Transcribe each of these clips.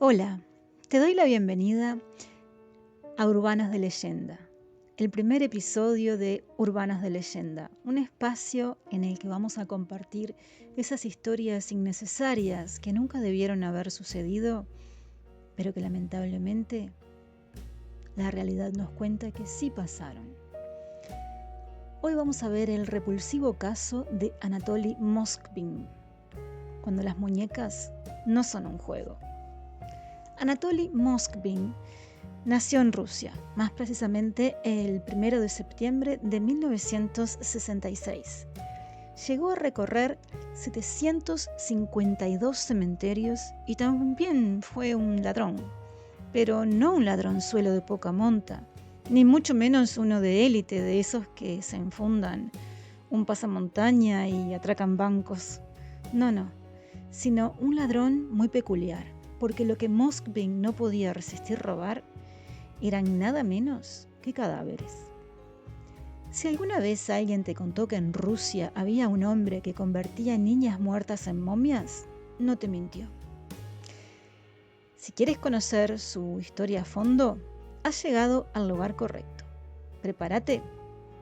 Hola, te doy la bienvenida a Urbanas de Leyenda, el primer episodio de Urbanas de Leyenda, un espacio en el que vamos a compartir esas historias innecesarias que nunca debieron haber sucedido, pero que lamentablemente la realidad nos cuenta que sí pasaron. Hoy vamos a ver el repulsivo caso de Anatoly Moskvin, cuando las muñecas no son un juego. Anatoly Moskvin nació en Rusia, más precisamente el 1 de septiembre de 1966. Llegó a recorrer 752 cementerios y también fue un ladrón, pero no un ladronzuelo de poca monta, ni mucho menos uno de élite, de esos que se enfundan un pasamontaña y atracan bancos. No, sino un ladrón muy peculiar, porque lo que Moskvin no podía resistir robar eran nada menos que cadáveres. Si alguna vez alguien te contó que en Rusia había un hombre que convertía niñas muertas en momias, no te mintió. Si quieres conocer su historia a fondo, has llegado al lugar correcto. Prepárate,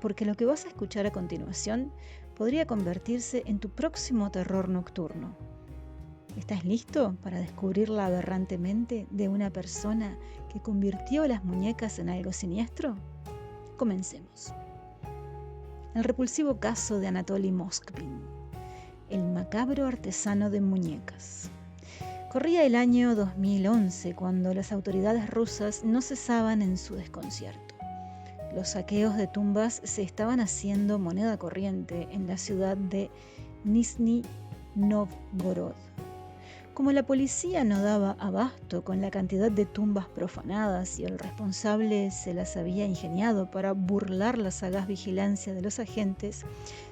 porque lo que vas a escuchar a continuación podría convertirse en tu próximo terror nocturno. ¿Estás listo para descubrir la aberrante mente de una persona que convirtió las muñecas en algo siniestro? Comencemos. El repulsivo caso de Anatoly Moskvin, el macabro artesano de muñecas. Corría el año 2011 cuando las autoridades rusas no cesaban en su desconcierto. Los saqueos de tumbas se estaban haciendo moneda corriente en la ciudad de Nizhny Novgorod. Como la policía no daba abasto con la cantidad de tumbas profanadas y el responsable se las había ingeniado para burlar la sagaz vigilancia de los agentes,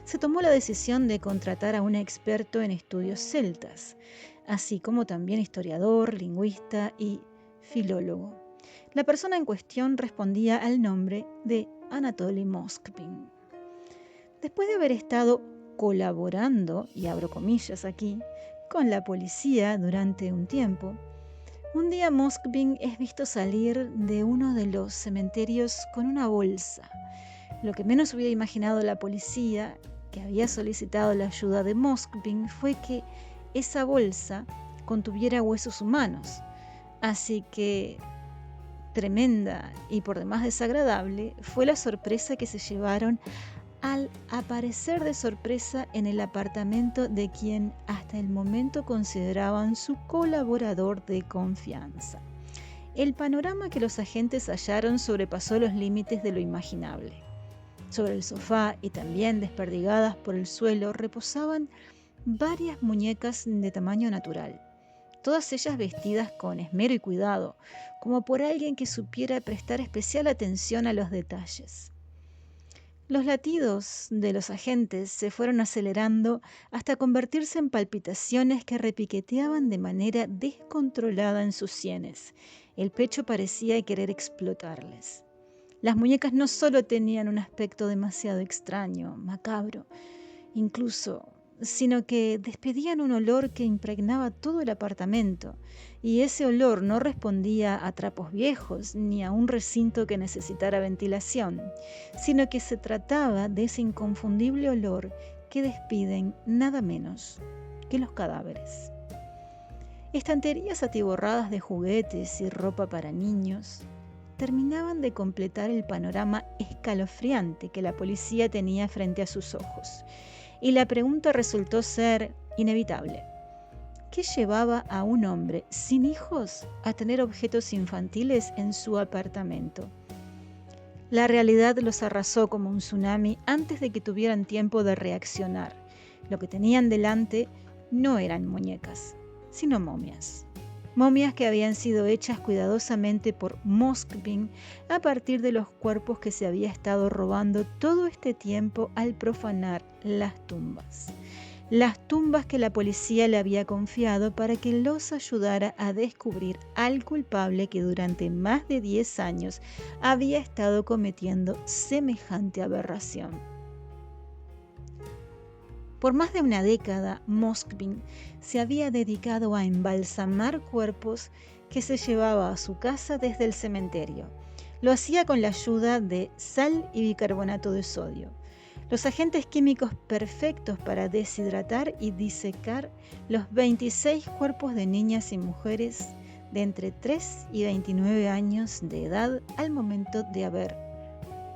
se tomó la decisión de contratar a un experto en estudios celtas, así como también historiador, lingüista y filólogo. La persona en cuestión respondía al nombre de Anatoly Moskvin. Después de haber estado colaborando, y abro comillas aquí, con la policía durante un tiempo, un día Moskvin es visto salir de uno de los cementerios con una bolsa. Lo que menos hubiera imaginado la policía, que había solicitado la ayuda de Moskvin, fue que esa bolsa contuviera huesos humanos. Así que, tremenda y por demás desagradable, fue la sorpresa que se llevaron al aparecer de sorpresa en el apartamento de quien hasta el momento consideraban su colaborador de confianza. El panorama que los agentes hallaron sobrepasó los límites de lo imaginable. Sobre el sofá y también desperdigadas por el suelo reposaban varias muñecas de tamaño natural, todas ellas vestidas con esmero y cuidado, como por alguien que supiera prestar especial atención a los detalles. Los latidos de los agentes se fueron acelerando hasta convertirse en palpitaciones que repiqueteaban de manera descontrolada en sus sienes. El pecho parecía querer explotarles. Las muñecas no solo tenían un aspecto demasiado extraño, macabro, incluso, sino que despedían un olor que impregnaba todo el apartamento, y ese olor no respondía a trapos viejos ni a un recinto que necesitara ventilación, sino que se trataba de ese inconfundible olor que despiden nada menos que los cadáveres. Estanterías atiborradas de juguetes y ropa para niños terminaban de completar el panorama escalofriante que la policía tenía frente a sus ojos. Y la pregunta resultó ser inevitable. ¿Qué llevaba a un hombre sin hijos a tener objetos infantiles en su apartamento? La realidad los arrasó como un tsunami antes de que tuvieran tiempo de reaccionar. Lo que tenían delante no eran muñecas, sino momias. Momias que habían sido hechas cuidadosamente por Moskvin a partir de los cuerpos que se había estado robando todo este tiempo al profanar las tumbas. Las tumbas que la policía le había confiado para que los ayudara a descubrir al culpable que durante más de 10 años había estado cometiendo semejante aberración. Por más de una década, Moskvin se había dedicado a embalsamar cuerpos que se llevaba a su casa desde el cementerio. Lo hacía con la ayuda de sal y bicarbonato de sodio, los agentes químicos perfectos para deshidratar y disecar los 26 cuerpos de niñas y mujeres de entre 3 y 29 años de edad al momento de haber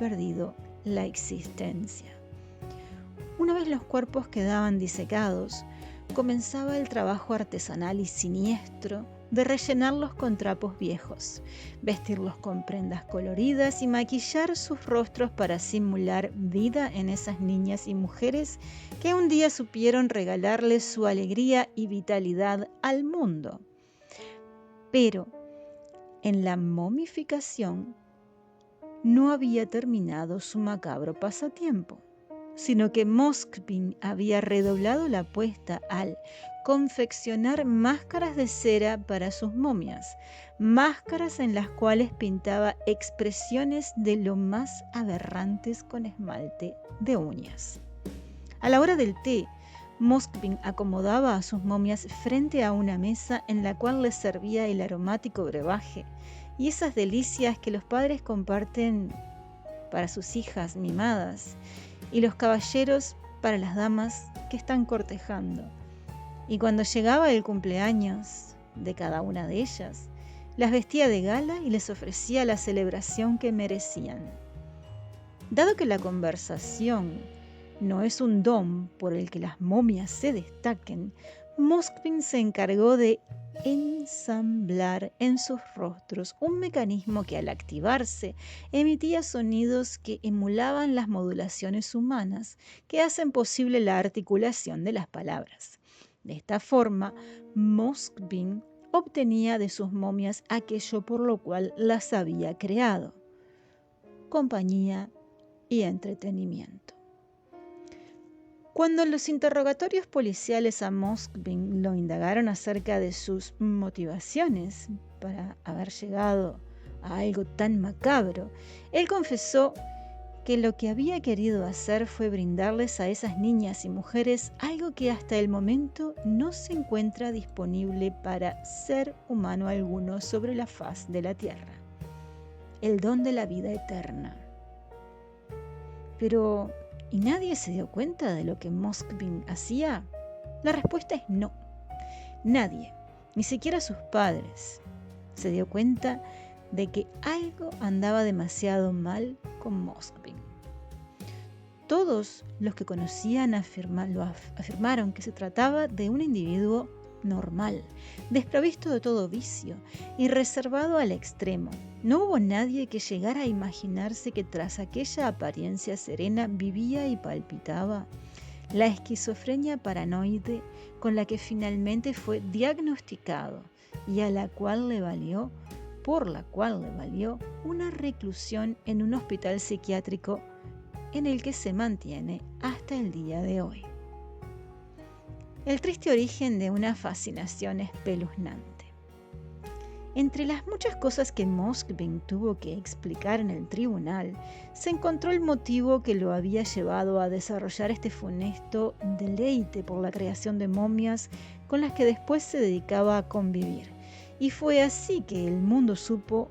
perdido la existencia. Una vez los cuerpos quedaban disecados, comenzaba el trabajo artesanal y siniestro de rellenarlos con trapos viejos, vestirlos con prendas coloridas y maquillar sus rostros para simular vida en esas niñas y mujeres que un día supieron regalarles su alegría y vitalidad al mundo. Pero en la momificación no había terminado su macabro pasatiempo, sino que Moskvin había redoblado la apuesta al confeccionar máscaras de cera para sus momias, máscaras en las cuales pintaba expresiones de lo más aberrantes con esmalte de uñas. A la hora del té, Moskvin acomodaba a sus momias frente a una mesa en la cual les servía el aromático brebaje y esas delicias que los padres comparten para sus hijas mimadas y los caballeros para las damas que están cortejando. Y cuando llegaba el cumpleaños de cada una de ellas, las vestía de gala y les ofrecía la celebración que merecían. Dado que la conversación no es un don por el que las momias se destaquen, Moskvin se encargó de ensamblar en sus rostros un mecanismo que al activarse emitía sonidos que emulaban las modulaciones humanas que hacen posible la articulación de las palabras. De esta forma, Moskvin obtenía de sus momias aquello por lo cual las había creado: compañía y entretenimiento. Cuando los interrogatorios policiales a Moskvin lo indagaron acerca de sus motivaciones para haber llegado a algo tan macabro, él confesó que lo que había querido hacer fue brindarles a esas niñas y mujeres algo que hasta el momento no se encuentra disponible para ser humano alguno sobre la faz de la tierra: el don de la vida eterna. Pero ¿y nadie se dio cuenta de lo que Moskvin hacía? La respuesta es no. Nadie, ni siquiera sus padres, se dio cuenta de que algo andaba demasiado mal con Moskvin. Todos los que conocían afirmaron que se trataba de un individuo normal, desprovisto de todo vicio y reservado al extremo. No hubo nadie que llegara a imaginarse que tras aquella apariencia serena vivía y palpitaba la esquizofrenia paranoide con la que finalmente fue diagnosticado y por la cual le valió una reclusión en un hospital psiquiátrico en el que se mantiene hasta el día de hoy. El triste origen de una fascinación espeluznante. Entre las muchas cosas que Moskvin tuvo que explicar en el tribunal, se encontró el motivo que lo había llevado a desarrollar este funesto deleite por la creación de momias con las que después se dedicaba a convivir. Y fue así que el mundo supo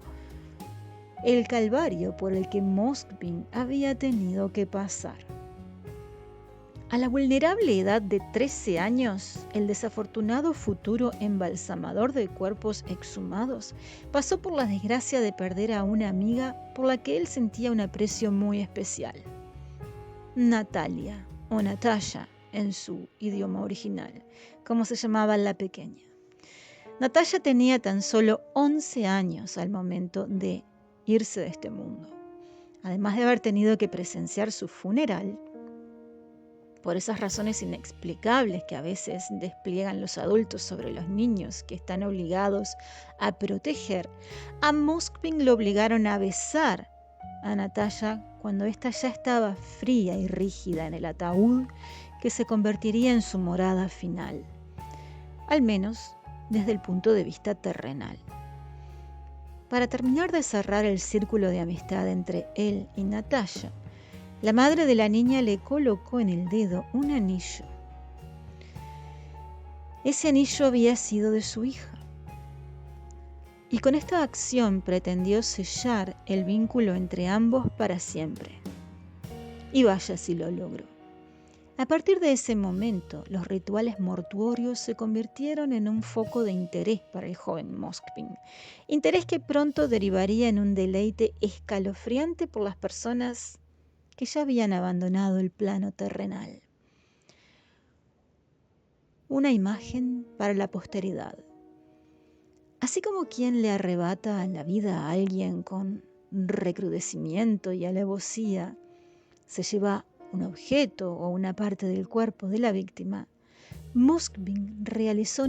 el calvario por el que Moskvin había tenido que pasar. A la vulnerable edad de 13 años, el desafortunado futuro embalsamador de cuerpos exhumados pasó por la desgracia de perder a una amiga por la que él sentía un aprecio muy especial: Natalia, o Natasha en su idioma original, como se llamaba la pequeña. Natalia tenía tan solo 11 años al momento de irse de este mundo. Además de haber tenido que presenciar su funeral, por esas razones inexplicables que a veces despliegan los adultos sobre los niños que están obligados a proteger, a Moskvin lo obligaron a besar a Natalia cuando ésta ya estaba fría y rígida en el ataúd que se convertiría en su morada final, al menos desde el punto de vista terrenal. Para terminar de cerrar el círculo de amistad entre él y Natalia, la madre de la niña le colocó en el dedo un anillo. Ese anillo había sido de su hija. y con esta acción pretendió sellar el vínculo entre ambos para siempre. Y vaya si lo logró. A partir de ese momento, los rituales mortuorios se convirtieron en un foco de interés para el joven Moskvin, interés que pronto derivaría en un deleite escalofriante por las personas que ya habían abandonado el plano terrenal. Una imagen para la posteridad. Así como quien le arrebata la vida a alguien con recrudecimiento y alevosía se lleva un objeto o una parte del cuerpo de la víctima, Moskvin realizó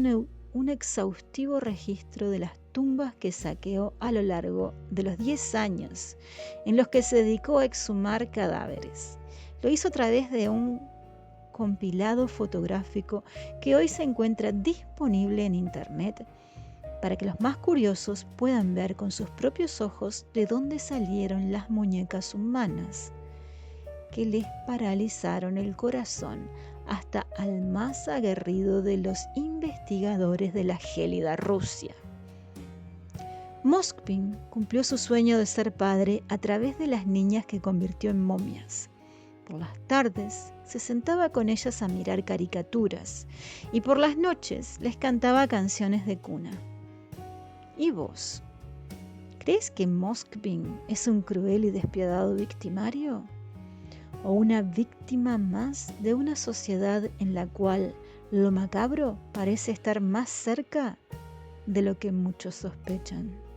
un exhaustivo registro de las tumbas que saqueó a lo largo de los 10 años en los que se dedicó a exhumar cadáveres. Lo hizo a través de un compilado fotográfico que hoy se encuentra disponible en internet para que los más curiosos puedan ver con sus propios ojos de dónde salieron las muñecas humanas que les paralizaron el corazón hasta al más aguerrido de los investigadores de la gélida Rusia. Moskvin cumplió su sueño de ser padre a través de las niñas que convirtió en momias. Por las tardes se sentaba con ellas a mirar caricaturas y por las noches les cantaba canciones de cuna. ¿Y vos? ¿Crees que Moskvin es un cruel y despiadado victimario? ¿O una víctima más de una sociedad en la cual lo macabro parece estar más cerca de lo que muchos sospechan?